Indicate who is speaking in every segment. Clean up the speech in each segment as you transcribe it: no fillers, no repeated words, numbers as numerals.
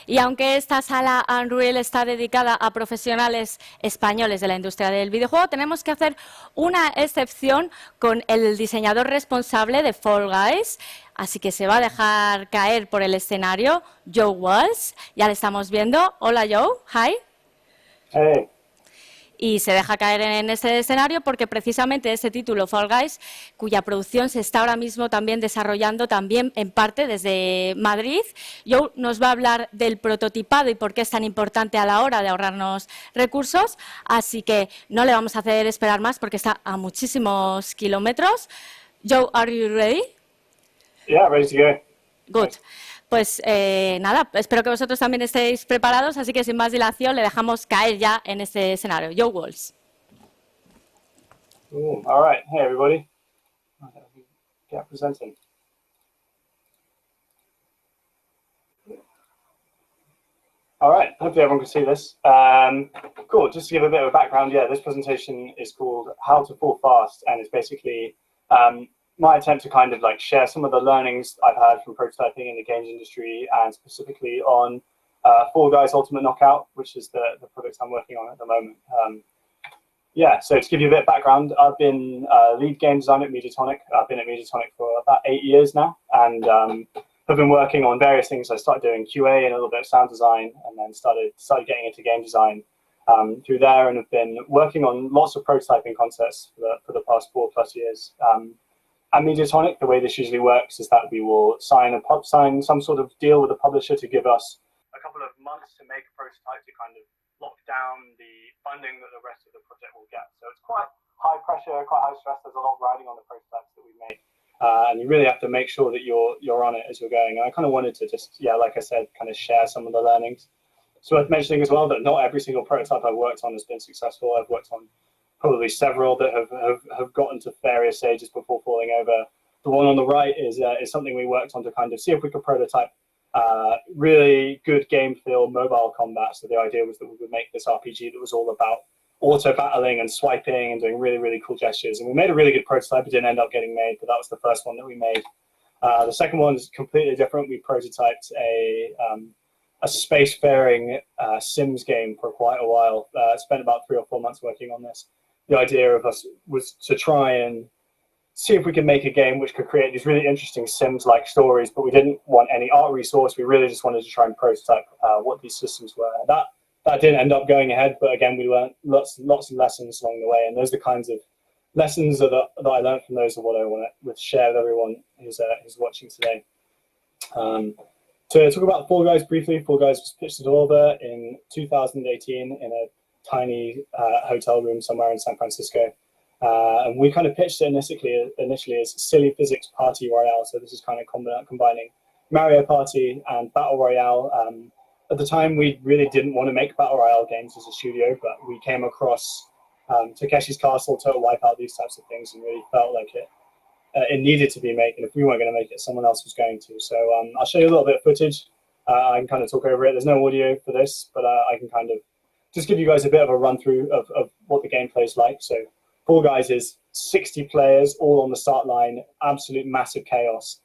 Speaker 1: Y aunque esta sala Unreal está dedicada a profesionales españoles de la industria del videojuego, tenemos que hacer una excepción con el diseñador responsable de Fall Guys. Así que se va a dejar caer por el escenario Joe Walsh. Ya le estamos viendo. Hola Joe, hi.
Speaker 2: Hey.
Speaker 1: Y se deja caer en este escenario porque precisamente este título, Fall Guys, cuya producción se está ahora mismo también desarrollando también en parte desde Madrid. Joe nos va a hablar del prototipado y por qué es tan importante a la hora de ahorrarnos recursos, así que no le vamos a hacer esperar más porque está a muchísimos kilómetros. Joe, are you ready?
Speaker 2: Yeah, ready to go.
Speaker 1: Good. Pues nada, espero que vosotros también estéis preparados, así que sin más dilación le dejamos caer ya en este escenario. Joe Walsh.
Speaker 2: All right. Hey, everybody. Get presenting. All right. Hopefully everyone can see this. Cool. Just to give a bit of a background, yeah, this presentation is called How to Fall Fast, and it's basically my attempt to kind of like share some of the learnings I've had from prototyping in the games industry, and specifically on Fall Guys Ultimate Knockout, which is the product I'm working on at the moment. Yeah, so to give you a bit of background, I've been lead game designer at Mediatonic. I've been at Mediatonic for about 8 years now, and have been working on various things. I started doing QA and a little bit of sound design, and then started getting into game design through there, and have been working on lots of prototyping concepts for the past 4+ years. At Mediatonic, the way this usually works is that we will sign some sort of deal with a publisher to give us a couple of months to make a prototype to kind of lock down the funding that the rest of the project will get. So it's quite high pressure, quite high stress. There's a lot riding on the prototypes that we make. And you really have to make sure that you're on it as you're going. And I kind of wanted to just, yeah, like I said, kind of share some of the learnings. It's worth mentioning as well that not every single prototype I've worked on has been successful. I've worked on probably several that have gotten to various stages before falling over. The one on the right is something we worked on to kind of see if we could prototype really good game feel mobile combat. So the idea was that we would make this RPG that was all about auto battling and swiping and doing really, really cool gestures. And we made a really good prototype. It didn't end up getting made, but that was the first one that we made. The second one is completely different. We prototyped a spacefaring Sims game for quite a while. Spent about 3 or 4 months working on this. The idea of us was to try and see if we could make a game which could create these really interesting Sims-like stories, but we didn't want any art resource. We really just wanted to try and prototype what these systems were. That didn't end up going ahead, but again, we learned lots of lessons along the way, and those are the kinds of lessons that I learned from those are what I want to share with everyone who's watching today. To talk about Fall Guys briefly, Fall Guys was pitched to Devolver in 2018 in a tiny hotel room somewhere in San Francisco. And we kind of pitched it initially as Silly Physics Party Royale. So this is kind of combining Mario Party and Battle Royale. At the time, we really didn't want to make Battle Royale games as a studio, but we came across Takeshi's Castle, Total Wipeout, these types of things, and really felt like it needed to be made. And if we weren't going to make it, someone else was going to. So I'll show you a little bit of footage. I can kind of talk over it. There's no audio for this, but I can kind of just give you guys a bit of a run through of what the gameplay is like. So Fall Guys is 60 players all on the start line, absolute massive chaos.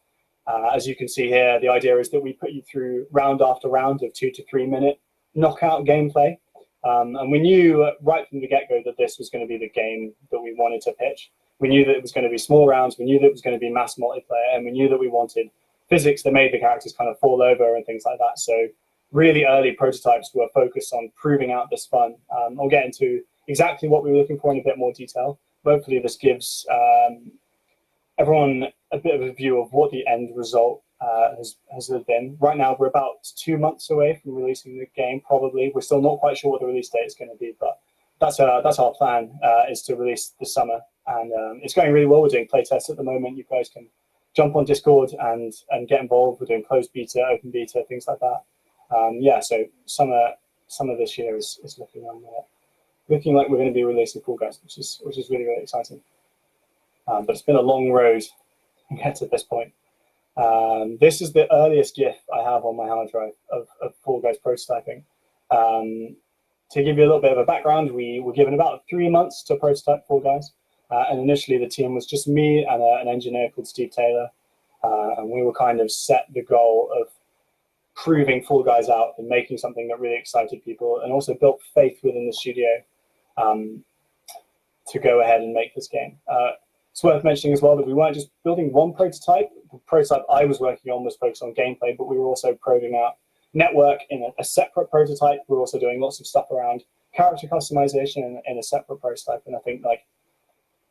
Speaker 2: As you can see here, the idea is that we put you through round after round of 2 to 3 minute knockout gameplay. And we knew right from the get-go that this was going to be the game that we wanted to pitch. We knew that it was going to be small rounds, we knew that it was going to be mass multiplayer, and we knew that we wanted physics that made the characters kind of fall over and things like that. So really early prototypes were focused on proving out this fun. I'll get into exactly what we were looking for in a bit more detail. Hopefully this gives everyone a bit of a view of what the end result has been. Right now, we're about 2 months away from releasing the game, probably. We're still not quite sure what the release date is going to be, but that's our plan, is to release this summer. And it's going really well. We're doing playtests at the moment. You guys can jump on Discord and get involved. We're doing closed beta, open beta, things like that. Yeah, so summer this year is looking like we're going to be releasing Fall Guys, which is really, really exciting. But it's been a long road to get to this point. This is the earliest GIF I have on my hard drive of Fall Guys prototyping. To give you a little bit of a background, we were given about 3 months to prototype Fall Guys. And initially the team was just me and an engineer called Steve Taylor. And we were kind of set the goal of proving Fall Guys out and making something that really excited people, and also built faith within the studio to go ahead and make this game. It's worth mentioning as well that we weren't just building one prototype. The prototype I was working on was focused on gameplay, but we were also probing out network in a separate prototype. We're also doing lots of stuff around character customization in a separate prototype. And I think like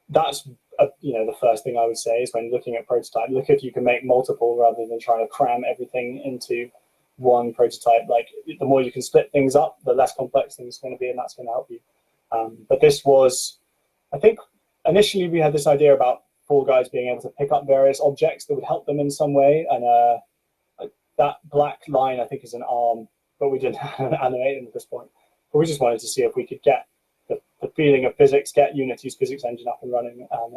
Speaker 2: that's the first thing I would say is when looking at prototype, look if you can make multiple rather than trying to cram everything into one prototype. Like the more you can split things up, the less complex things are going to be, and that's going to help you. But this was, I think, initially we had this idea about Fall Guys being able to pick up various objects that would help them in some way, and that black line I think is an arm, but we didn't animate them at this point. But we just wanted to see if we could get the feeling of physics, get Unity's physics engine up and running, and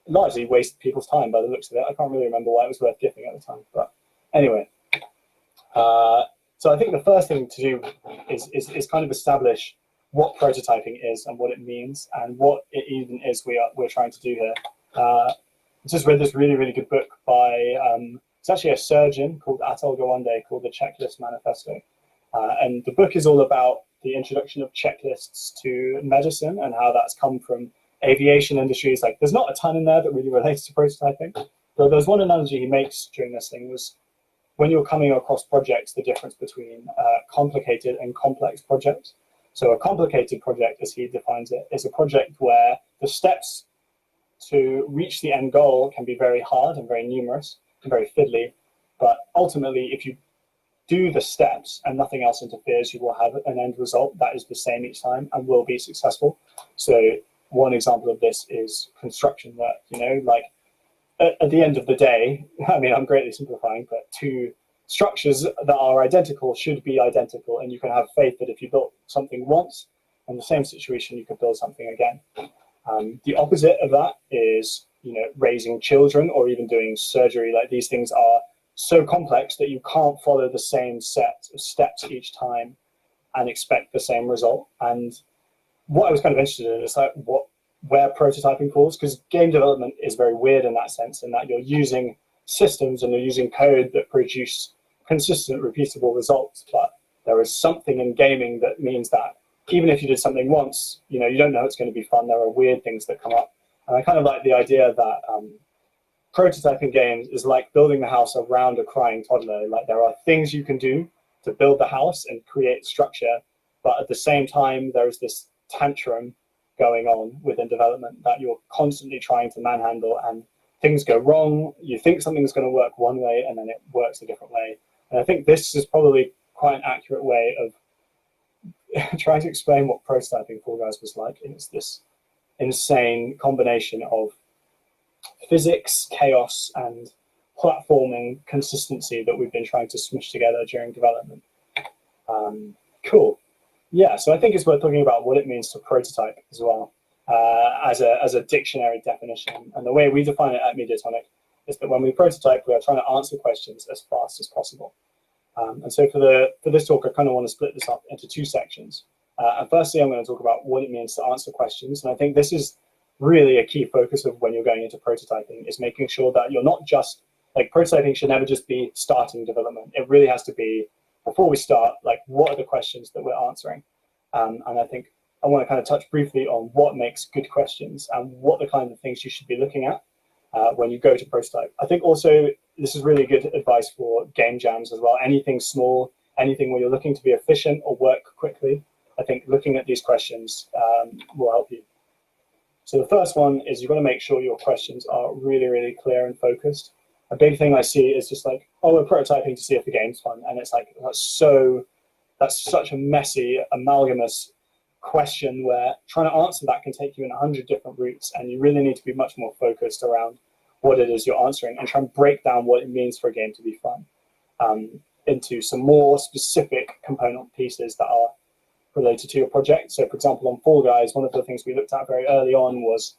Speaker 2: largely waste people's time by the looks of it. I can't really remember why it was worth gifting at the time, but anyway. So I think the first thing to do is kind of establish what prototyping is and what it means and what it even is we're trying to do here. I just read this really, really good book by, it's actually a surgeon called Atul Gawande called The Checklist Manifesto. And the book is all about the introduction of checklists to medicine and how that's come from aviation industries. Like there's not a ton in there that really relates to prototyping, but there's one analogy he makes during this thing was when you're coming across projects, the difference between complicated and complex projects. So a complicated project, as he defines it, is a project where the steps to reach the end goal can be very hard and very numerous and very fiddly. But ultimately, if you do the steps and nothing else interferes, you will have an end result that is the same each time and will be successful. So one example of this is construction work, like at the end of the day, I mean, I'm greatly simplifying, but two structures that are identical should be identical, and you can have faith that if you built something once in the same situation, you could build something again. The opposite of that is, raising children or even doing surgery. Like these things are so complex that you can't follow the same set of steps each time and expect the same result. And what I was kind of interested in is like where prototyping falls, because game development is very weird in that sense, in that you're using systems and you're using code that produce consistent, repeatable results. But there is something in gaming that means that even if you did something once, you don't know it's going to be fun. There are weird things that come up. And I kind of like the idea that prototyping games is like building the house around a crying toddler. Like there are things you can do to build the house and create structure, but at the same time, there is this tantrum going on within development that you're constantly trying to manhandle, and things go wrong. You think something's going to work one way and then it works a different way. And I think this is probably quite an accurate way of trying to explain what prototyping Fall Guys was like. It's this insane combination of physics, chaos, and platforming consistency that we've been trying to smush together during development. Cool. Yeah, so I think it's worth talking about what it means to prototype as well, as a dictionary definition. And the way we define it at Mediatonic is that when we prototype, we are trying to answer questions as fast as possible. And so for this talk, I kind of want to split this up into two sections. And firstly, I'm going to talk about what it means to answer questions. And I think this is really a key focus of when you're going into prototyping, is making sure that you're not just, like prototyping should never just be starting development. It really has to be, before we start, like what are the questions that we're answering? And I think I want to kind of touch briefly on what makes good questions and what the kind of things you should be looking at when you go to prototype. I think also this is really good advice for game jams as well. Anything small, anything where you're looking to be efficient or work quickly, I think looking at these questions will help you. So the first one is you've got to make sure your questions are really, really clear and focused. A big thing I see is just like, oh, we're prototyping to see if the game's fun. And it's like, that's such a messy, amalgamous question where trying to answer that can take you in 100 different routes, and you really need to be much more focused around what it is you're answering and try and break down what it means for a game to be fun into some more specific component pieces that are related to your project. So for example, on Fall Guys, one of the things we looked at very early on was,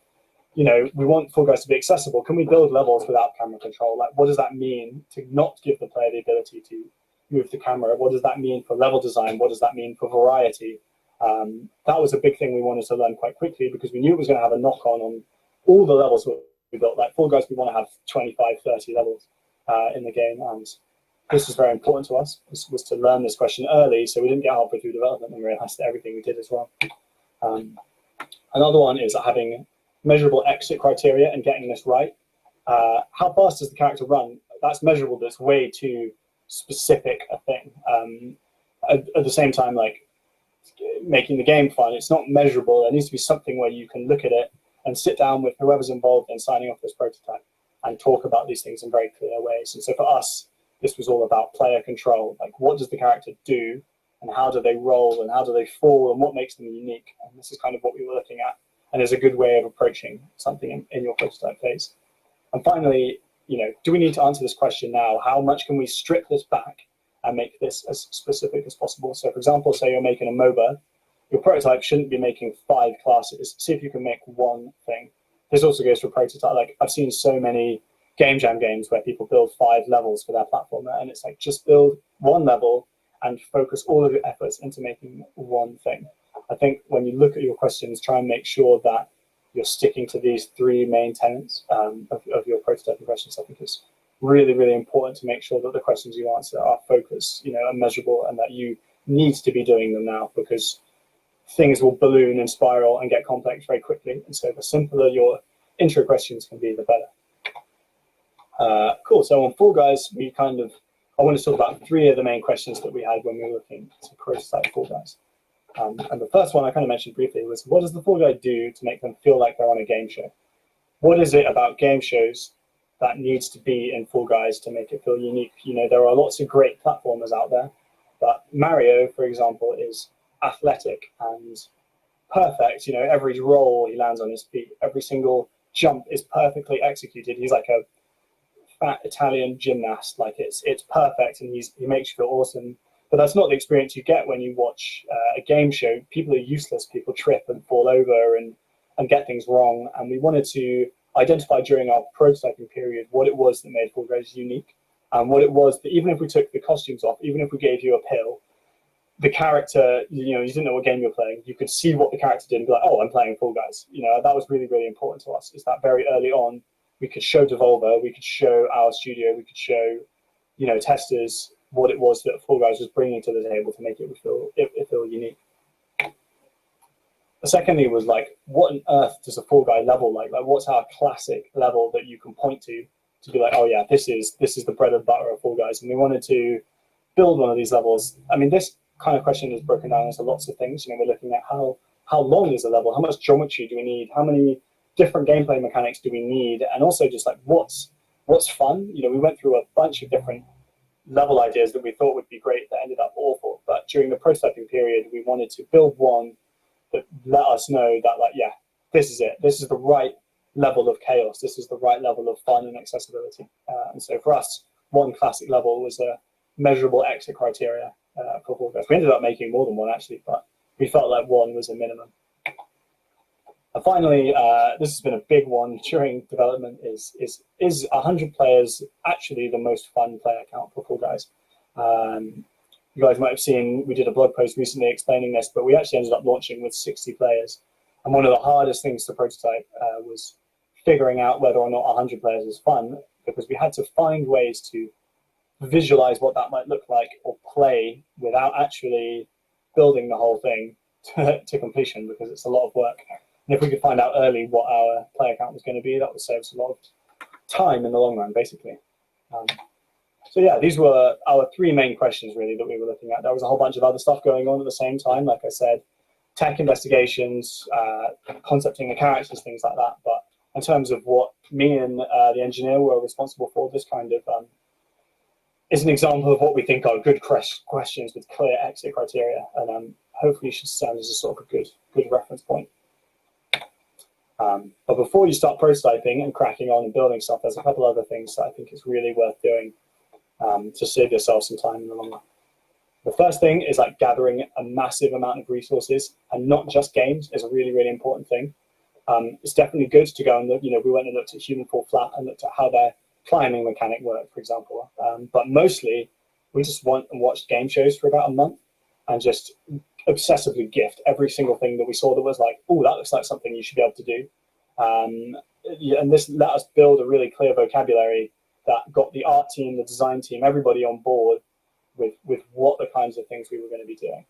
Speaker 2: we want Fall Guys to be accessible. Can we build levels without camera control? Like, what does that mean to not give the player the ability to move the camera? What does that mean for level design? What does that mean for variety? That was a big thing we wanted to learn quite quickly, because we knew it was going to have a knock-on all the levels we built. Like Fall Guys, we want to have 25, 30 levels in the game. And this was very important to us, was to learn this question early, so we didn't get halfway through development and realize that everything we did is wrong. Another one is having measurable exit criteria and getting this right. How fast does the character run? That's measurable, that's way too specific a thing. At the same time, like making the game fun, it's not measurable. There needs to be something where you can look at it and sit down with whoever's involved in signing off this prototype and talk about these things in very clear ways. And so for us, this was all about player control. Like, what does the character do, and how do they roll, and how do they fall, and what makes them unique? And this is kind of what we were looking at, and is a good way of approaching something in your prototype phase. And finally, do we need to answer this question now? How much can we strip this back and make this as specific as possible? So, for example, say you're making a MOBA, your prototype shouldn't be making 5 classes. See if you can make one thing. This also goes for prototype. Like, I've seen so many game jam games where people build 5 levels for their platformer, and it's like, just build one level and focus all of your efforts into making one thing. I think when you look at your questions, try and make sure that you're sticking to these 3 main tenets of your prototyping questions. I think it's really, really important to make sure that the questions you answer are focused, and measurable, and that you need to be doing them now, because things will balloon and spiral and get complex very quickly. And so the simpler your intro questions can be, the better. Cool. So on Fall Guys, I want to talk about 3 of the main questions that we had when we were looking to prototype Fall Guys. And the first one I kind of mentioned briefly was, what does the Fall Guy do to make them feel like they're on a game show? What is it about game shows that needs to be in Fall Guys to make it feel unique? There are lots of great platformers out there, but Mario, for example, is athletic and perfect. Every roll he lands on his feet, every single jump is perfectly executed. He's like a fat Italian gymnast. Like, it's perfect, and he makes you feel awesome. But that's not the experience you get when you watch a game show. People are useless. People trip and fall over and get things wrong. And we wanted to identify during our prototyping period what it was that made Fall Guys unique, and what it was that even if we took the costumes off, even if we gave you a pill, the character, you didn't know what game you're playing, you could see what the character did and be like, oh, I'm playing Fall Guys. That was really, really important to us, is that very early on, we could show Devolver, we could show our studio, we could show, testers what it was that Fall Guys was bringing to the table to make it feel unique. Secondly was, like, what on earth does a Fall Guy level like? Like, what's our classic level that you can point to be like, oh yeah, this is the bread and butter of Fall Guys? And we wanted to build one of these levels. I mean, this kind of question is broken down into lots of things. We're looking at how long is a level, how much geometry do we need, how many different gameplay mechanics do we need, and also just like what's fun. We went through a bunch of different level ideas that we thought would be great that ended up awful. But during the prototyping period, we wanted to build one that let us know that, like, yeah, this is it. This is the right level of chaos. This is the right level of fun and accessibility. And so for us, one classic level was a measurable exit criteria for Fall Guys. We ended up making more than one, actually, but we felt like one was a minimum. And finally, this has been a big one during development, is 100 players actually the most fun player count for Fall Guys? You guys might have seen, we did a blog post recently explaining this, but we actually ended up launching with 60 players. And one of the hardest things to prototype was figuring out whether or not 100 players is fun, because we had to find ways to visualize what that might look like or play without actually building the whole thing to completion, because it's a lot of work. And if we could find out early what our player count was going to be, that would save us a lot of time in the long run, basically. So yeah, these were our 3 main questions, really, that we were looking at. There was a whole bunch of other stuff going on at the same time, like I said, tech investigations, concepting the characters, things like that. But in terms of what me and the engineer were responsible for, this kind of is an example of what we think are good questions with clear exit criteria, and hopefully should serve as a sort of a good reference point. But before you start prototyping and cracking on and building stuff, there's a couple other things that I think is really worth doing to save yourself some time in the long run. The first thing is like gathering a massive amount of resources, and not just games is a really, really important thing. It's definitely good to go and look, we went and looked at Human Fall Flat and looked at how their climbing mechanic worked, for example. But mostly we just went and watched game shows for about a month and just obsessively gift every single thing that we saw that was like, oh, that looks like something you should be able to do. And this let us build a really clear vocabulary that got the art team, the design team, everybody on board with what the kinds of things we were going to be doing.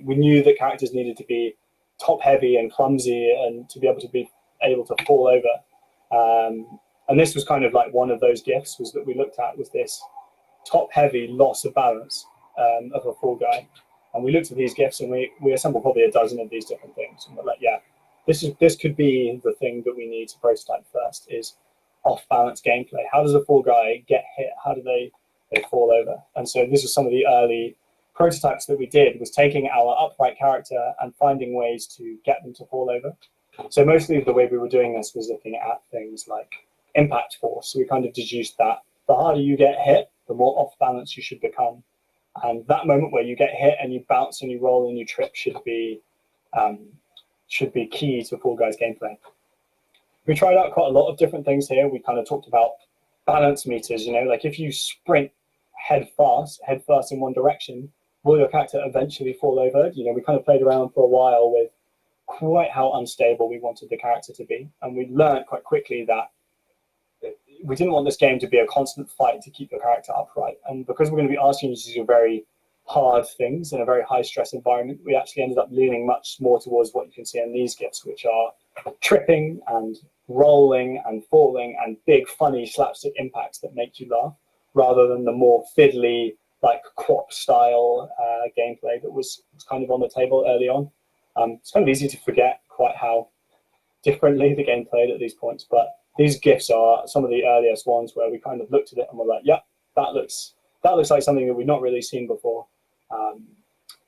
Speaker 2: We knew that characters needed to be top heavy and clumsy and to be able to fall over. And this was kind of like one of those gifts was that we looked at was this top heavy loss of balance of a Fall Guy. And we looked at these gifts and we assembled probably a dozen of these different things. And we're like, yeah, this could be the thing that we need to prototype first is off-balance gameplay. How does a Fall Guy get hit? How do they fall over? And so this was some of the early prototypes that we did, was taking our upright character and finding ways to get them to fall over. So mostly the way we were doing this was looking at things like impact force. So we kind of deduced that the harder you get hit, the more off-balance you should become. And that moment where you get hit and you bounce and you roll and you trip should be key to Fall Guys gameplay. We tried out quite a lot of different things here. We kind of talked about balance meters, like if you sprint head first in one direction, will your character eventually fall over? We kind of played around for a while with quite how unstable we wanted the character to be. And we learned quite quickly that we didn't want this game to be a constant fight to keep your character upright. And because we're going to be asking you to do very hard things in a very high stress environment, we actually ended up leaning much more towards what you can see in these gifts, which are tripping and rolling and falling and big funny slapstick impacts that make you laugh, rather than the more fiddly like crop style gameplay that was kind of on the table early on. It's kind of easy to forget quite how differently the game played at these points, but these gifts are some of the earliest ones where we kind of looked at it and were like, yeah, that looks like something that we've not really seen before.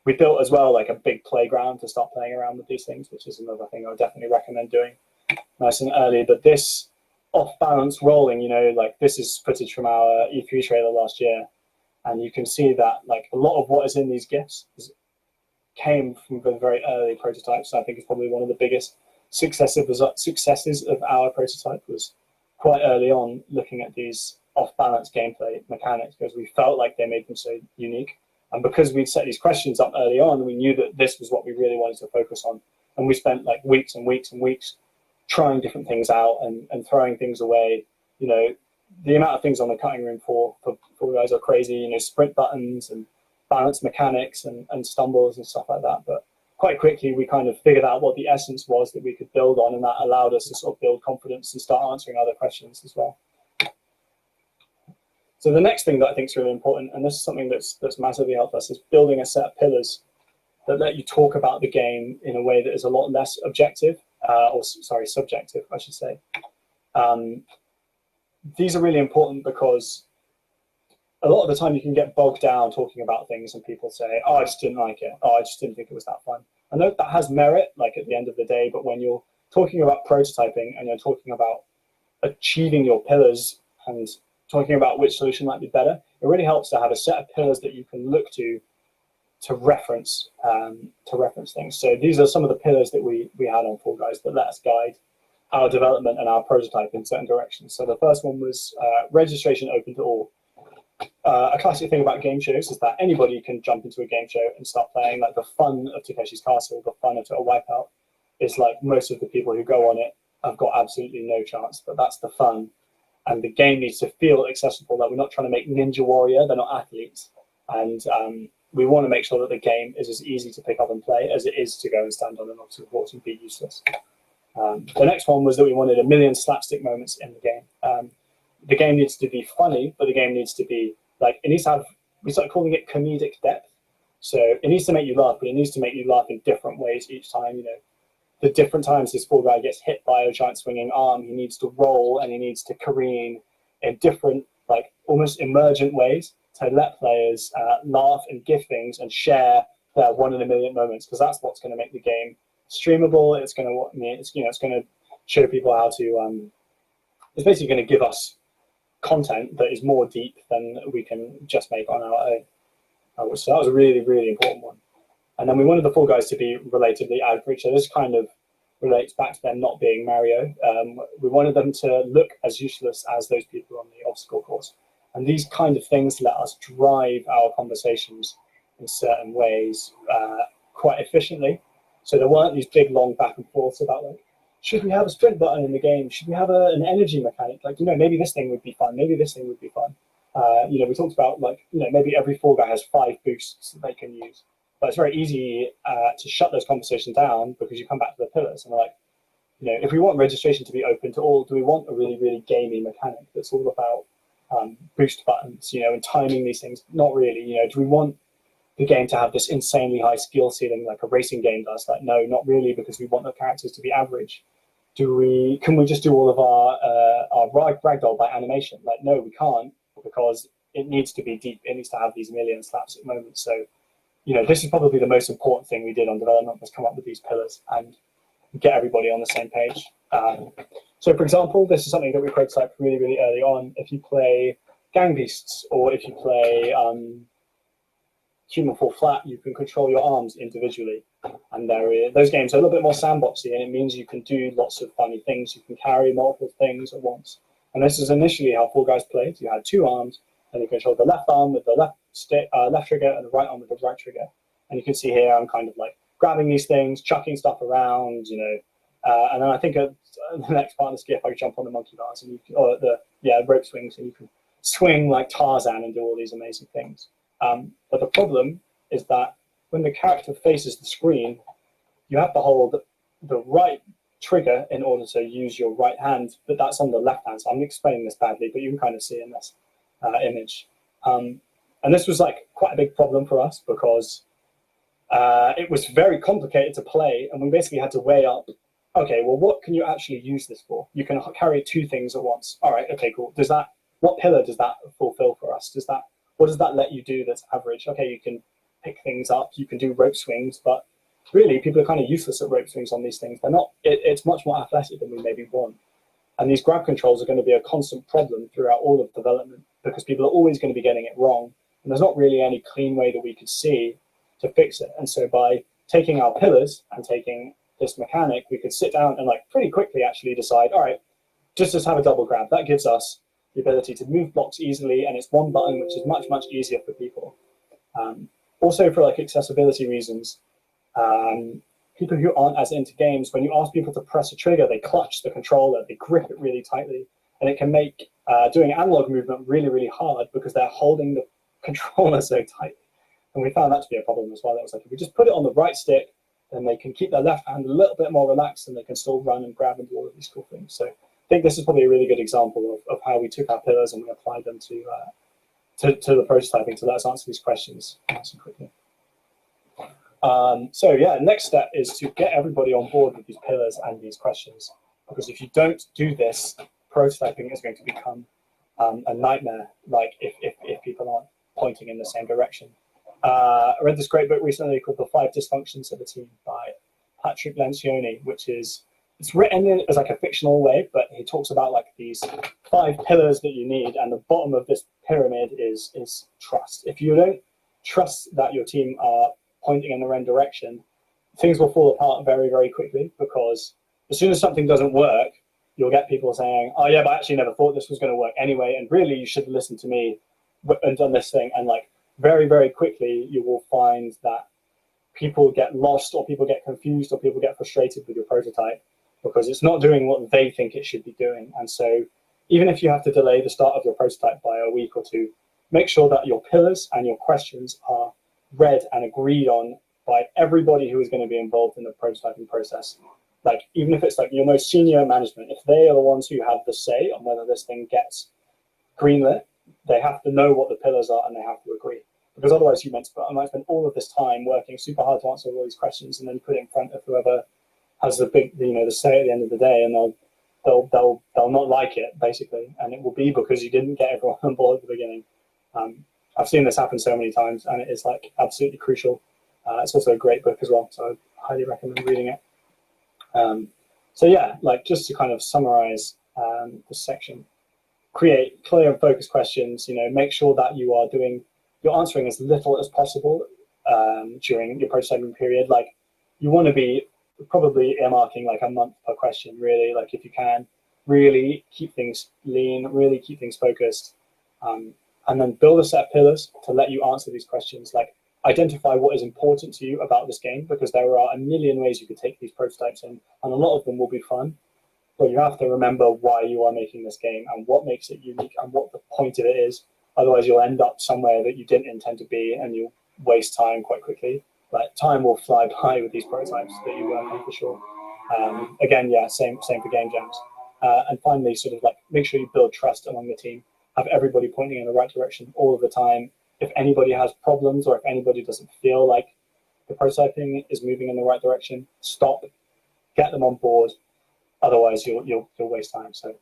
Speaker 2: We built as well like a big playground to start playing around with these things, which is another thing I would definitely recommend doing nice and early. But this off-balance rolling, like this is footage from our E3 trailer last year, and you can see that like a lot of what is in these gifts came from the very early prototypes. I think it's probably one of the biggest successes of our prototype was quite early on looking at these off-balance gameplay mechanics, because we felt like they made them so unique. And because we'd set these questions up early on, we knew that this was what we really wanted to focus on. And we spent like weeks and weeks and weeks trying different things out and throwing things away. The amount of things on the cutting room for guys are crazy, sprint buttons and balance mechanics and stumbles and stuff like that. But quite quickly, we kind of figured out what the essence was that we could build on, and that allowed us to sort of build confidence and start answering other questions as well. So the next thing that I think is really important, and this is something that's massively helped us, is building a set of pillars that let you talk about the game in a way that is a lot less subjective, I should say. These are really important because a lot of the time you can get bogged down talking about things and people say, oh, I just didn't like it. Oh, I just didn't think it was that fun. I know that has merit, like at the end of the day, but when you're talking about prototyping and you're talking about achieving your pillars and talking about which solution might be better, it really helps to have a set of pillars that you can look to reference things. So these are some of the pillars that we had on Fall Guys that let us guide our development and our prototype in certain directions. So the first one was registration open to all. A classic thing about game shows is that anybody can jump into a game show and start playing. Like the fun of Takeshi's Castle, the fun of Total Wipeout is like most of the people who go on it have got absolutely no chance, but that's the fun. And the game needs to feel accessible, that we're not trying to make Ninja Warrior, they're not athletes. And we want to make sure that the game is as easy to pick up and play as it is to go and stand on an obstacle course and be useless. The next one was that we wanted 1 million slapstick moments in the game. The game needs to be funny, but the game needs to be like, it needs to have, we started calling it comedic depth. So it needs to make you laugh, but it needs to make you laugh in different ways each time. The different times this Fall Guy gets hit by a giant swinging arm, he needs to roll and he needs to careen in different, like almost emergent ways to let players laugh and give things and share their 1 in a million moments, because that's what's going to make the game streamable. It's going to, it's going to show people how to. It's basically going to give us content that is more deep than we can just make on our own. So that was a really, really important one. And then we wanted the Fall Guys to be relatively average. So this kind of relates back to them not being Mario. We wanted them to look as useless as those people on the obstacle course. And these kind of things let us drive our conversations in certain ways quite efficiently. So there weren't these big, long back and forths about like, should we have a sprint button in the game? Should we have an energy mechanic? Like, maybe this thing would be fun. Maybe this thing would be fun. We talked about, like, maybe every Fall Guy has 5 boosts that they can use. But it's very easy to shut those conversations down because you come back to the pillars and we're like, if we want registration to be open to all, do we want a really, really gamey mechanic that's all about boost buttons, and timing these things? Not really. Do we want the game to have this insanely high skill ceiling like a racing game does? Like, no, not really, because we want the characters to be average. Can we just do all of our ragdoll by animation? Like, no, we can't, because it needs to be deep. It needs to have these million slapstick moments. So, this is probably the most important thing we did on development, was come up with these pillars and get everybody on the same page. So, for example, this is something that we prototyped really, really early on. If you play Gang Beasts, or if you play Human Fall Flat, you can control your arms individually. And those games are a little bit more sandboxy, and it means you can do lots of funny things. You can carry multiple things at once. And this is initially how Fall Guys played. You had 2 arms, and you control the left arm with the left trigger and the right arm with the right trigger. And you can see here I'm kind of like grabbing these things, chucking stuff around, and then I think the next part of the skiff, I jump on the monkey bars and or the rope swings, and you can swing like Tarzan and do all these amazing things. But the problem is that when the character faces the screen, you have to hold the right trigger in order to use your right hand, but that's on the left hand. So I'm explaining this badly, but you can kind of see in this image. And this was like quite a big problem for us, because it was very complicated to play, and we basically had to weigh up, okay, well, what can you actually use this for? You can carry 2 things at once. All right, okay, cool. What pillar does that fulfill for us? What does that let you do that's average? Okay, you can pick things up, you can do rope swings, but really people are kind of useless at rope swings on these things. They're not. It's much more athletic than we maybe want. And these grab controls are going to be a constant problem throughout all of development, because people are always going to be getting it wrong, and there's not really any clean way that we could see to fix it. And so by taking our pillars and taking this mechanic, we could sit down and like pretty quickly actually decide, all right, just have a double grab. That gives us the ability to move blocks easily, and it's one button, which is much, much easier for people. Also, for like accessibility reasons, people who aren't as into games, when you ask people to press a trigger, they clutch the controller, they grip it really tightly, and it can make doing analog movement really, really hard, because they're holding the controller so tightly. And we found that to be a problem as well. That was like, if we just put it on the right stick, then they can keep their left hand a little bit more relaxed, and they can still run and grab and do all of these cool things. So I think this is probably a really good example of how we took our pillars and we applied them to the prototyping to let us answer these questions nice and quickly. So yeah, next step is to get everybody on board with these pillars and these questions, because if you don't do this, prototyping is going to become a nightmare, like if people aren't pointing in the same direction. I read this great book recently called The 5 Dysfunctions of a Team by Patrick Lencioni, it's written as like a fictional way, but he talks about like these 5 pillars that you need, and the bottom of this pyramid is trust. If you don't trust that your team are pointing in the right direction, things will fall apart very, very quickly, because as soon as something doesn't work, you'll get people saying, oh yeah, but I actually never thought this was going to work anyway, and really you should have listened to me and done this thing. And like very, very quickly you will find that people get lost, or people get confused, or people get frustrated with your prototype, because it's not doing what they think it should be doing. And so even if you have to delay the start of your prototype by a week or 2, make sure that your pillars and your questions are read and agreed on by everybody who is going to be involved in the prototyping process. Like, even if it's like your most senior management, if they are the ones who have the say on whether this thing gets greenlit, they have to know what the pillars are and they have to agree. Because otherwise I might spend all of this time working super hard to answer all these questions and then put it in front of whoever has the big, the say at the end of the day, and they'll not like it, basically. And it will be because you didn't get everyone on board at the beginning. I've seen this happen so many times, and it is like absolutely crucial. It's also a great book as well, so I highly recommend reading it. So yeah, like just to kind of summarize this section, create clear and focused questions. Make sure that you're answering as little as possible during your prototyping period. Like, you want to be probably earmarking like a month per question, really. Like, if you can, really keep things lean, really keep things focused. And then build a set of pillars to let you answer these questions. Like, identify what is important to you about this game, because there are a million ways you could take these prototypes in, and a lot of them will be fun. But you have to remember why you are making this game and what makes it unique and what the point of it is. Otherwise, you'll end up somewhere that you didn't intend to be, and you'll waste time quite quickly. Like, time will fly by with these prototypes that you work on, for sure. Again, yeah, same for game jams. And finally, sort of like, make sure you build trust among the team. Have everybody pointing in the right direction all of the time. If anybody has problems, or if anybody doesn't feel like the prototyping is moving in the right direction, stop, get them on board. Otherwise, you'll waste time. So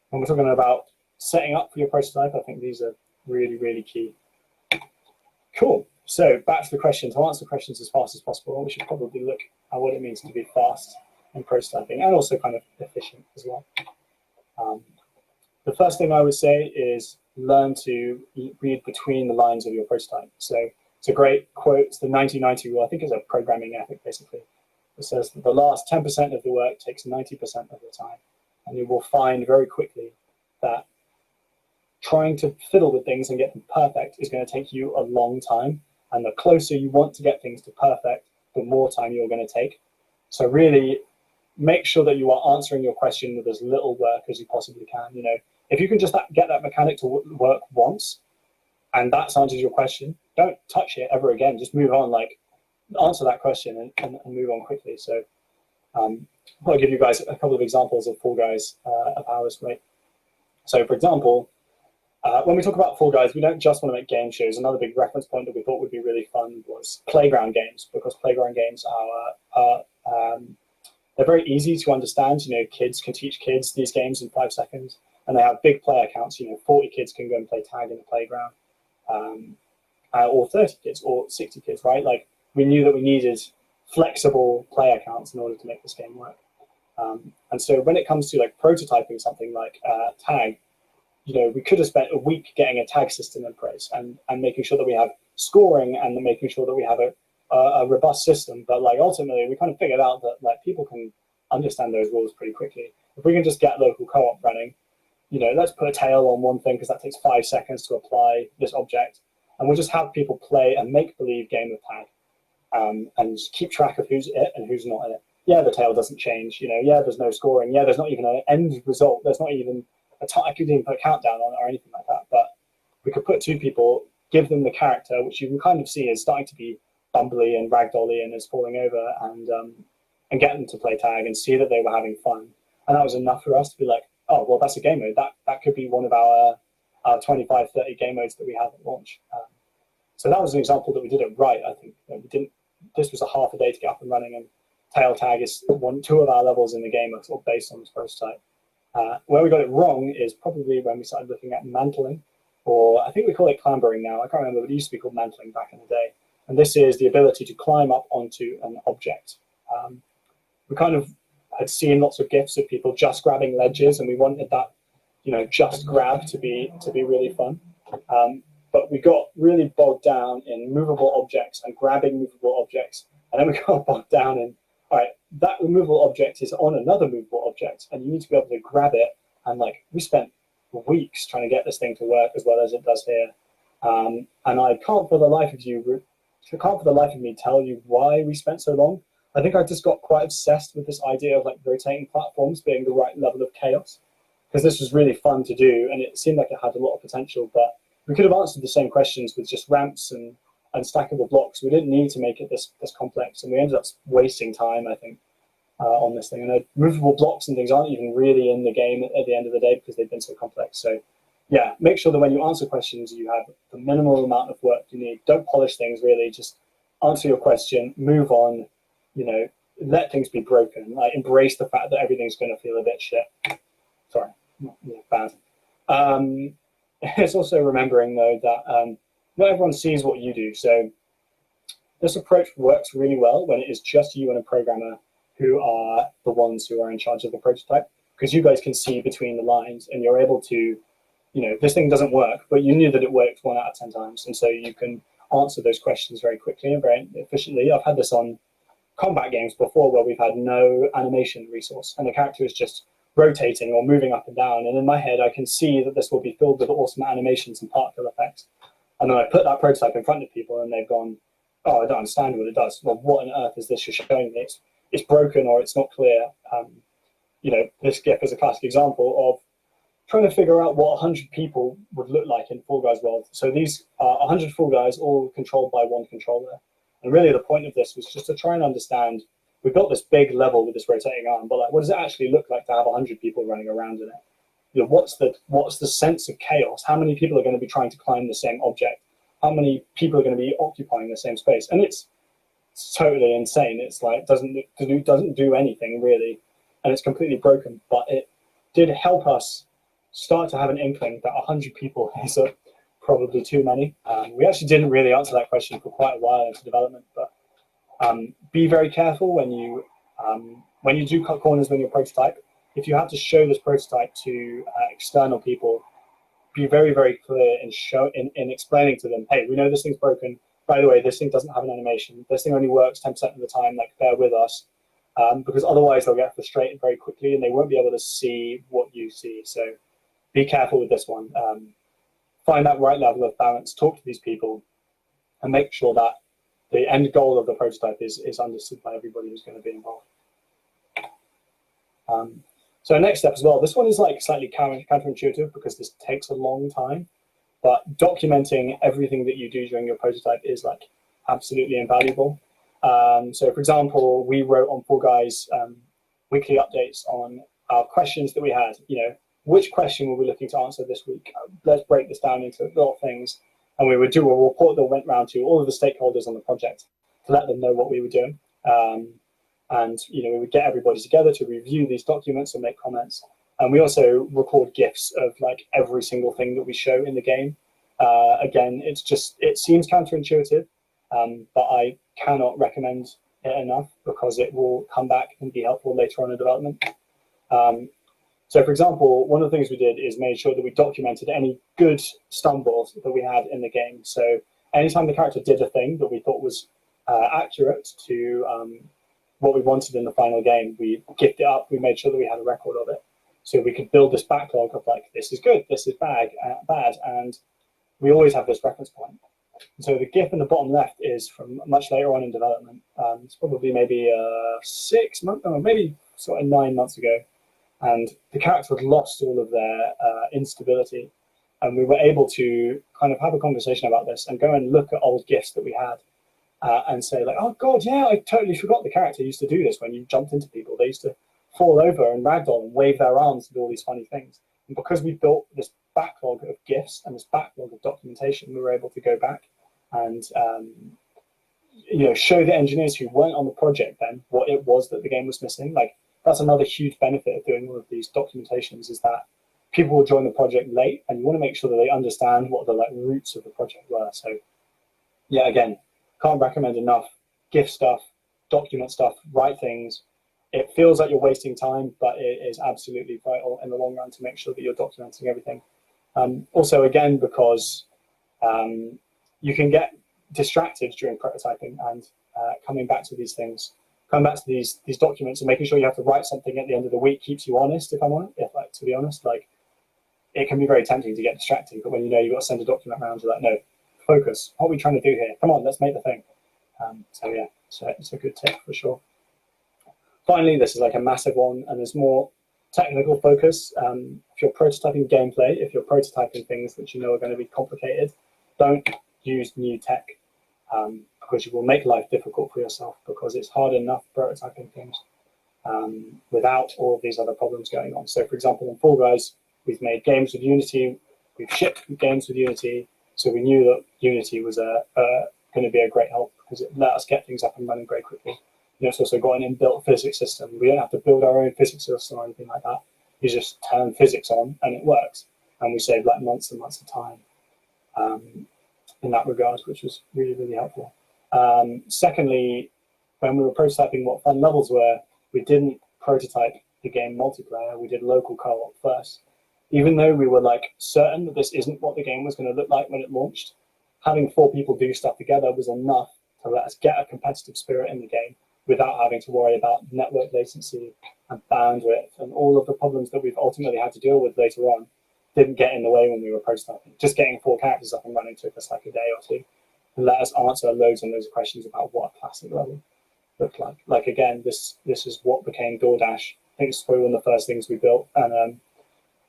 Speaker 2: when we're talking about setting up for your prototype, I think these are really, really key. Cool. So back to the question. To answer questions as fast as possible, we should probably look at what it means to be fast in prototyping, and also kind of efficient as well. The first thing I would say is learn to read between the lines of your prototype. So it's a great quote. It's the 90-90 rule. I think it's a programming ethic, basically. It says that the last 10% of the work takes 90% of the time. And you will find very quickly that trying to fiddle with things and get them perfect is going to take you a long time. And the closer you want to get things to perfect, the more time you're going to take. So really make sure that you are answering your question with as little work as you possibly can. You know, if you can just get that mechanic to work once, and that answers your question, don't touch it ever again. Just move on, like, answer that question and move on quickly. So I'll give you guys a couple of examples of Fall Guys of how this works. So for example, when we talk about Fall Guys, we don't just want to make game shows. Another big reference point that we thought would be really fun was playground games, because playground games are they're very easy to understand. You know, kids can teach kids these games in 5 seconds, and they have big player counts. You know, 40 kids can go and play tag in the playground, or 30 kids, or 60 kids, right? Like, we knew that we needed flexible player counts in order to make this game work. And so when it comes to like prototyping something like tag, you know, we could have spent a week getting a tag system in place and making sure that we have scoring and making sure that we have a robust system. But like, ultimately, we kind of figured out that like people can understand those rules pretty quickly. If we can just get local co-op running, you know, let's put a tail on one thing because that takes 5 seconds to apply this object, and we'll just have people play a make-believe game of tag, and just keep track of who's it and who's not in it. Yeah, the tail doesn't change. You know, yeah, there's no scoring. Yeah, there's not even an end result. There's not even I could even put a countdown on it or anything like that. But we could put 2 people, give them the character, which you can kind of see is starting to be bumbly and ragdolly and is falling over, and get them to play tag and see that they were having fun. And that was enough for us to be like, oh, well, that's a game mode. That could be one of our 25, 30 game modes that we have at launch. So that was an example that we did it right, I think. We didn't. This was a half a day to get up and running, and tail tag is 2 of our levels in the game are sort of based on this prototype. Where we got it wrong is probably when we started looking at mantling, or I think we call it clambering now. I can't remember, but it used to be called mantling back in the day. And this is the ability to climb up onto an object. We kind of had seen lots of GIFs of people just grabbing ledges, and we wanted that, you know, just grab to be really fun. But we got really bogged down in movable objects and grabbing movable objects. And then we got bogged down in, all right, that movable object is on another movable object, and you need to be able to grab it. And like, we spent weeks trying to get this thing to work as well as it does here. And I can't for the life of me tell you why we spent so long. I think I just got quite obsessed with this idea of like rotating platforms being the right level of chaos, because this was really fun to do, and it seemed like it had a lot of potential. But we could have answered the same questions with just ramps and stackable blocks. We didn't need to make it this complex, and we ended up wasting time, I think, on this thing. And movable blocks and things aren't even really in the game at the end of the day because they've been so complex. So yeah, make sure that when you answer questions, you have the minimal amount of work you need. Don't polish things, really. Just answer your question, move on, you know, let things be broken. Like, embrace the fact that everything's going to feel a bit shit. Sorry, bad. It's also remembering, though, that not everyone sees what you do. So this approach works really well when it is just you and a programmer who are the ones who are in charge of the prototype, because you guys can see between the lines and you're able to, you know, this thing doesn't work, but you knew that it worked 1 out of 10 times. And so you can answer those questions very quickly and very efficiently. I've had this on combat games before where we've had no animation resource and the character is just rotating or moving up and down. And in my head, I can see that this will be filled with awesome animations and particle effects. And then I put that prototype in front of people and they've gone, oh, I don't understand what it does. Well, what on earth is this you're showing me? It's broken or it's not clear. This GIF is a classic example of trying to figure out what 100 people would look like in Fall Guys world. So these are 100 Fall Guys all controlled by one controller. And really the point of this was just to try and understand, we've got this big level with this rotating arm, but what does it actually look like to have 100 people running around in it? What's the sense of chaos? How many people are going to be trying to climb the same object? How many people are going to be occupying the same space? And it's totally insane. It's doesn't do anything really, and it's completely broken. But it did help us start to have an inkling that 100 people is probably too many. We actually didn't really answer that question for quite a while into development, but be very careful when you do cut corners when you prototype. If you have to show this prototype to external people, be very, very clear in explaining to them, hey, we know this thing's broken. By the way, this thing doesn't have an animation. This thing only works 10% of the time, bear with us. Because otherwise they'll get frustrated very quickly and they won't be able to see what you see. So be careful with this one. Find that right level of balance, talk to these people, and make sure that the end goal of the prototype is understood by everybody who's going to be involved. So next step as well, this one is slightly counterintuitive because this takes a long time, but documenting everything that you do during your prototype is absolutely invaluable. So for example, we wrote on Fall Guys weekly updates on our questions that we had. Which question were we looking to answer this week? Let's break this down into little things. And we would do a report that went round to all of the stakeholders on the project to let them know what we were doing. And we would get everybody together to review these documents and make comments. And we also record GIFs of every single thing that we show in the game. Again, it seems counterintuitive, but I cannot recommend it enough because it will come back and be helpful later on in development. So for example, one of the things we did is made sure that we documented any good stumbles that we had in the game. So anytime the character did a thing that we thought was accurate to what we wanted in the final game, we GIFed it up, we made sure that we had a record of it. So we could build this backlog of this is good, this is bad, and we always have this reference point. So the GIF in the bottom left is from much later on in development. It's probably maybe 6 months, or maybe sort of 9 months ago. And the character had lost all of their instability. And we were able to kind of have a conversation about this and go and look at old GIFs that we had and say oh God, yeah, I totally forgot the character used to do this when you jumped into people. They used to fall over and ragdoll and wave their arms and do all these funny things. And because we built this backlog of GIFs and this backlog of documentation, we were able to go back and show the engineers who weren't on the project then what it was that the game was missing. That's another huge benefit of doing all of these documentations, is that people will join the project late and you want to make sure that they understand what the roots of the project were. So yeah, again, can't recommend enough. GIF stuff, document stuff, write things. It feels like you're wasting time, but it is absolutely vital in the long run to make sure that you're documenting everything. Also, again, because you can get distracted during prototyping and coming back to these things, coming back to these documents and making sure you have to write something at the end of the week keeps you honest, to be honest. It can be very tempting to get distracted, but when you've got to send a document around, you're no, focus. What are we trying to do here? Come on, let's make the thing. So yeah, it's a good tip for sure. Finally, this is a massive one, and there's more technical focus. If you're prototyping gameplay, if you're prototyping things which are going to be complicated, don't use new tech because you will make life difficult for yourself, because it's hard enough prototyping things without all of these other problems going on. So for example, in Fall Guys, we've made games with Unity, we've shipped games with Unity, so we knew that Unity was going to be a great help because it let us get things up and running very quickly. It's also got an inbuilt physics system. We don't have to build our own physics system or anything like that. You just turn physics on and it works. And we saved months and months of time in that regard, which was really, really helpful. Secondly, when we were prototyping what fun levels were, we didn't prototype the game multiplayer. We did local co-op first. Even though we were certain that this isn't what the game was going to look like when it launched, having 4 people do stuff together was enough to let us get a competitive spirit in the game without having to worry about network latency and bandwidth and all of the problems that we've ultimately had to deal with later on didn't get in the way when we were prototyping. Just getting 4 characters up and running took us a day or 2. and let us answer loads and loads of questions about what a classic level looked like. Like again, this is what became DoorDash. I think it's probably one of the first things we built, and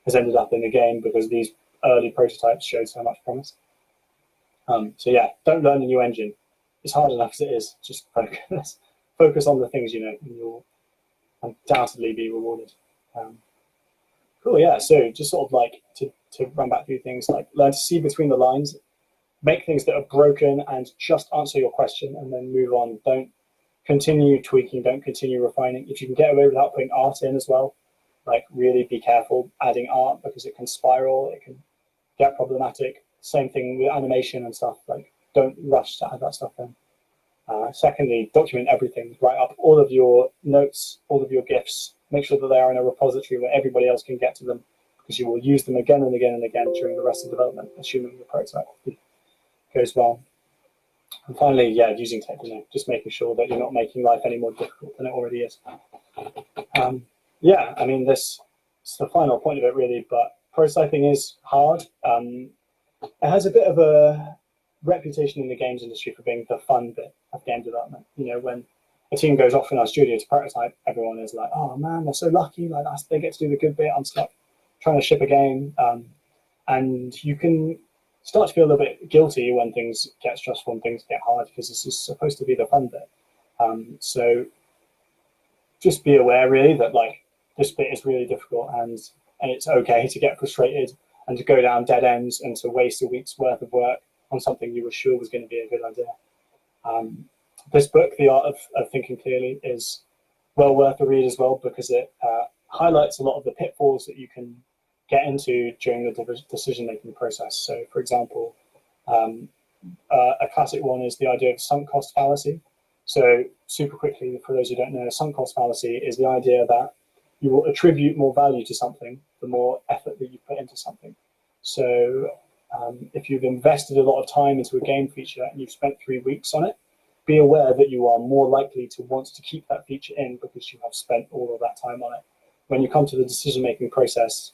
Speaker 2: has ended up in the game because these early prototypes showed so much promise. So yeah, don't learn a new engine. It's hard enough as it is. Just focus on the things you know, and you'll undoubtedly be rewarded. Cool, yeah. So just sort of like to run back through things, like learn to see between the lines, make things that are broken, and just answer your question, and then move on. Don't continue tweaking. Don't continue refining. If you can get away without putting art in as well, like really be careful adding art because it can spiral. It can get problematic. Same thing with animation and stuff. Like, don't rush to add that stuff in. Secondly, document everything. Write up all of your notes, all of your GIFs. Make sure that they are in a repository where everybody else can get to them, because you will use them again and again and again during the rest of development, assuming the prototype goes well. And finally, yeah, using tech, just making sure that you're not making life any more difficult than it already is. Yeah, I mean, this is the final point of it, really, but prototyping is hard. It has a bit of a reputation in the games industry for being the fun bit of game development. You know, when a team goes off in our studio to prototype, everyone is like, oh man, they're so lucky, like they get to do the good bit. I'm stuck trying to ship a game. And you can start to feel a little bit guilty when things get stressful and things get hard, because this is supposed to be the fun bit. So just be aware, really, that like this bit is really difficult, and it's okay to get frustrated and to go down dead ends and to waste a week's worth of work on something you were sure was going to be a good idea. This book, The Art of Thinking Clearly, is well worth a read as well, because it highlights a lot of the pitfalls that you can get into during the decision-making process. So, for example, a classic one is the idea of sunk cost fallacy. So, super quickly, for those who don't know, sunk cost fallacy is the idea that you will attribute more value to something the more effort that you put into something. So, if you've invested a lot of time into a game feature and you've spent 3 weeks on it, be aware that you are more likely to want to keep that feature in because you have spent all of that time on it. When you come to the decision-making process,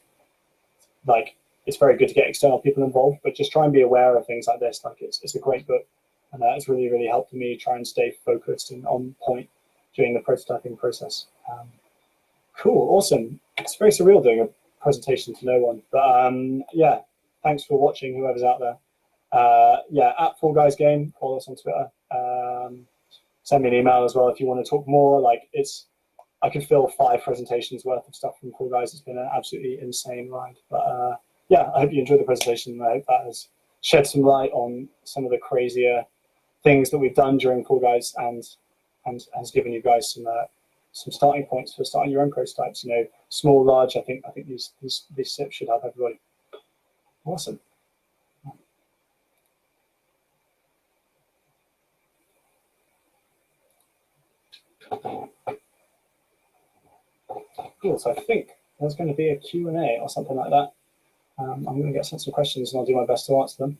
Speaker 2: like, it's very good to get external people involved, but just try and be aware of things like this. Like, it's a great book, and it's really, really helped me try and stay focused and on point during the prototyping process. Cool, awesome. It's very surreal doing a presentation to no one, but yeah, thanks for watching, whoever's out there. Yeah, at Fall Guys Game, follow us on Twitter. Send me an email as well if you want to talk more. Like, I could fill 5 presentations worth of stuff from Fall Guys. It's been an absolutely insane ride. But yeah, I hope you enjoyed the presentation. I hope that has shed some light on some of the crazier things that we've done during Fall Guys, and has given you guys some starting points for starting your own prototypes. You know, small, large. I think these tips should help everybody. Awesome. Cool, so I think there's going to be a Q&A or something like that. I'm going to get some questions and I'll do my best to answer them.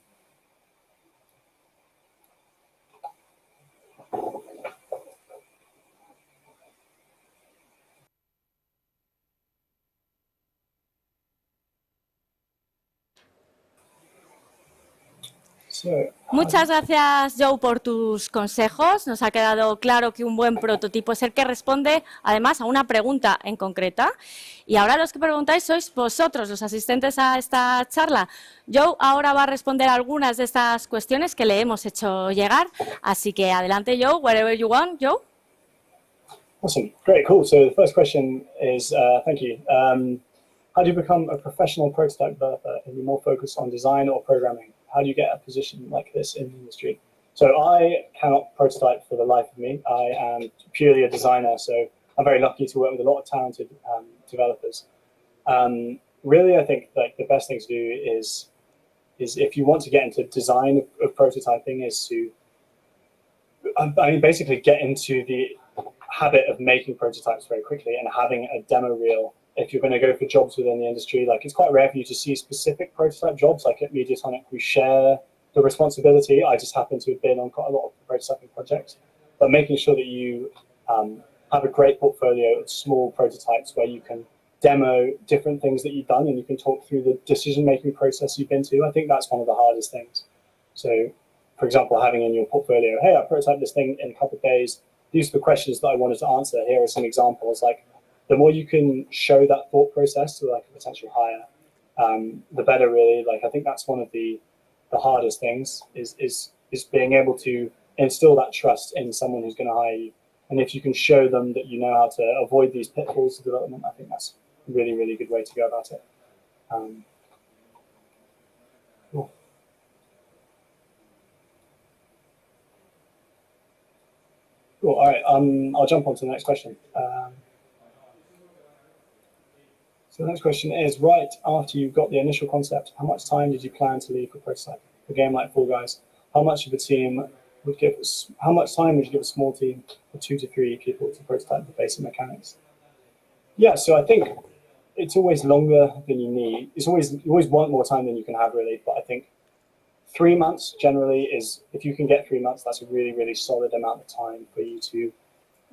Speaker 1: Muchas gracias, Joe, por tus consejos. Nos ha quedado claro que un buen prototipo es el que responde, además, a una pregunta en concreta. Y ahora los que preguntáis sois vosotros, los asistentes a esta charla. Joe ahora va a responder algunas de estas cuestiones que le hemos hecho llegar. Así que adelante, Joe, wherever you want. Joe?
Speaker 2: Awesome, great, cool. So the first question is, thank you. How do you become a professional prototype developer? Are you more focused on design or programming? How do you get a position like this in the industry? So I cannot prototype for the life of me. I am purely a designer, so I'm very lucky to work with a lot of talented developers. Really, I think like the best thing to do is if you want to get into design of prototyping, is to basically get into the habit of making prototypes very quickly and having a demo reel. If you're going to go for jobs within the industry, like, it's quite rare for you to see specific prototype jobs. Like at Mediatonic, we share the responsibility. I just happen to have been on quite a lot of prototyping projects, but making sure that you have a great portfolio of small prototypes where you can demo different things that you've done and you can talk through the decision-making process you've been to. I think that's one of the hardest things. So for example, having in your portfolio, hey, I prototyped this thing in a couple of days. These are the questions that I wanted to answer. Here are some examples. Like, the more you can show that thought process to like a potential hire, the better, really. Like, I think that's one of the hardest things is being able to instill that trust in someone who's going to hire you. And if you can show them that you know how to avoid these pitfalls of development, I think that's a really, really good way to go about it. Cool. Cool. All right. I'll jump on to the next question. So the next question is, right after you got the initial concept, how much time did you plan to leave for prototyping? For a game like Fall Guys, how much time would you give a small team of 2 to 3 people to prototype the basic mechanics? Yeah, so I think it's always longer than you need. You always want more time than you can have, really. But I think 3 months generally is, if you can get 3 months, that's a really, really solid amount of time for you to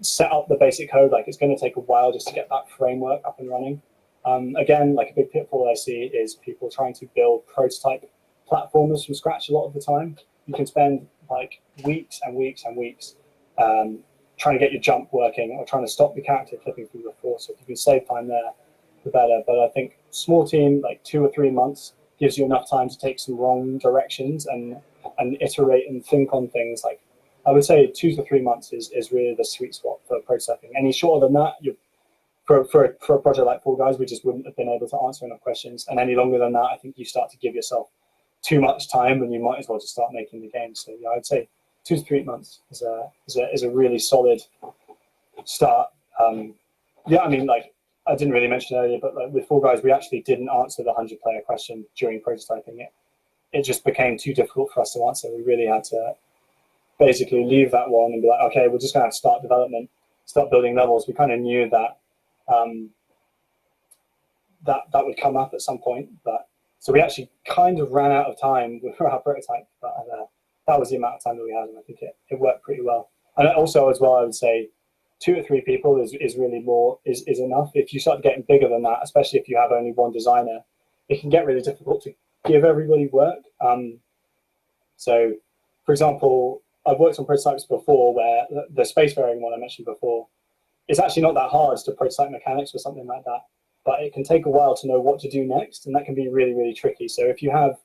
Speaker 2: set up the basic code. Like, it's going to take a while just to get that framework up and running. Again, like a big pitfall I see is people trying to build prototype platformers from scratch a lot of the time. You can spend like weeks and weeks and weeks trying to get your jump working or trying to stop the character flipping through the floor. So if you can save time there, the better. But I think small team, like 2 or 3 months, gives you enough time to take some wrong directions and iterate and think on things. Like, I would say 2 to 3 months is really the sweet spot for prototyping. Any shorter than that, for a project like Fall Guys, we just wouldn't have been able to answer enough questions. And any longer than that, I think you start to give yourself too much time, and you might as well just start making the game. So yeah, I'd say 2 to 3 months is a really solid start. Yeah, I mean, like, I didn't really mention earlier, but like with Fall Guys, we actually didn't answer the 100-player question during prototyping. It just became too difficult for us to answer. We really had to basically leave that one and be like, okay, we're just going to start development, start building levels. We kind of knew that that would come up at some point, but so we actually kind of ran out of time with our prototype. But that was the amount of time that we had, and I think it worked pretty well. And also, as well, I would say 2 or 3 people is really is enough. If you start getting bigger than that, especially if you have only one designer, it can get really difficult to give everybody work. So, for example, I've worked on prototypes before where the spacefaring one I mentioned before, it's actually not that hard to prototype mechanics or something like that, but it can take a while to know what to do next, and that can be really, really tricky. So if you have,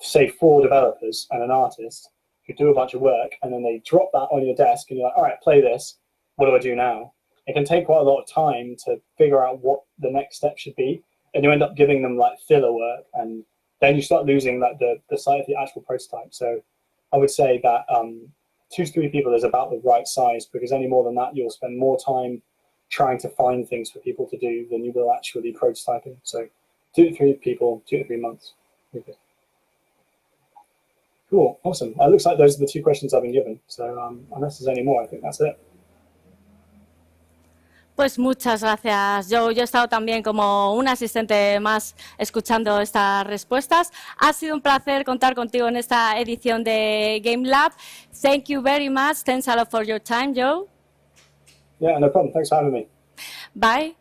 Speaker 2: say, 4 developers and an artist who do a bunch of work, and then they drop that on your desk, and you're like, all right, play this. What do I do now? It can take quite a lot of time to figure out what the next step should be, and you end up giving them like filler work, and then you start losing like the sight of the actual prototype. So I would say that 2 to 3 people is about the right size, because any more than that, you'll spend more time trying to find things for people to do than you will actually prototyping. So 2 to 3 people, 2 to 3 months. Okay. Cool, awesome. It looks like those are the 2 questions I've been given. So unless there's any more, I think that's it.
Speaker 1: Pues muchas gracias, Joe. Yo he estado también como un asistente más escuchando estas respuestas. Ha sido un placer contar contigo en esta edición de Gamelab. Thank you very much. Thanks a lot for your time, Joe.
Speaker 2: Yeah, no problem. Thanks for having me.
Speaker 1: Bye.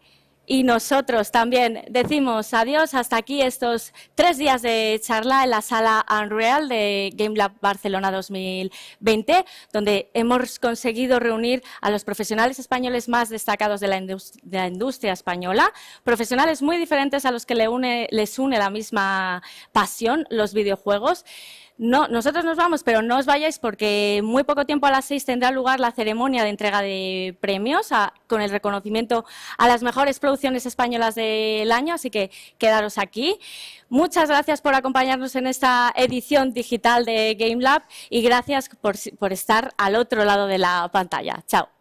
Speaker 1: Y nosotros también decimos adiós. Hasta aquí estos 3 días de charla en la sala Unreal de Gamelab Barcelona 2020, donde hemos conseguido reunir a los profesionales españoles más destacados de la industria española, profesionales muy diferentes a los que les une la misma pasión, los videojuegos. No, nosotros nos vamos, pero no os vayáis, porque muy poco tiempo, a las 6, tendrá lugar la ceremonia de entrega de premios con el reconocimiento a las mejores producciones españolas del año, así que quedaros aquí. Muchas gracias por acompañarnos en esta edición digital de Gamelab y gracias por estar al otro lado de la pantalla. Chao.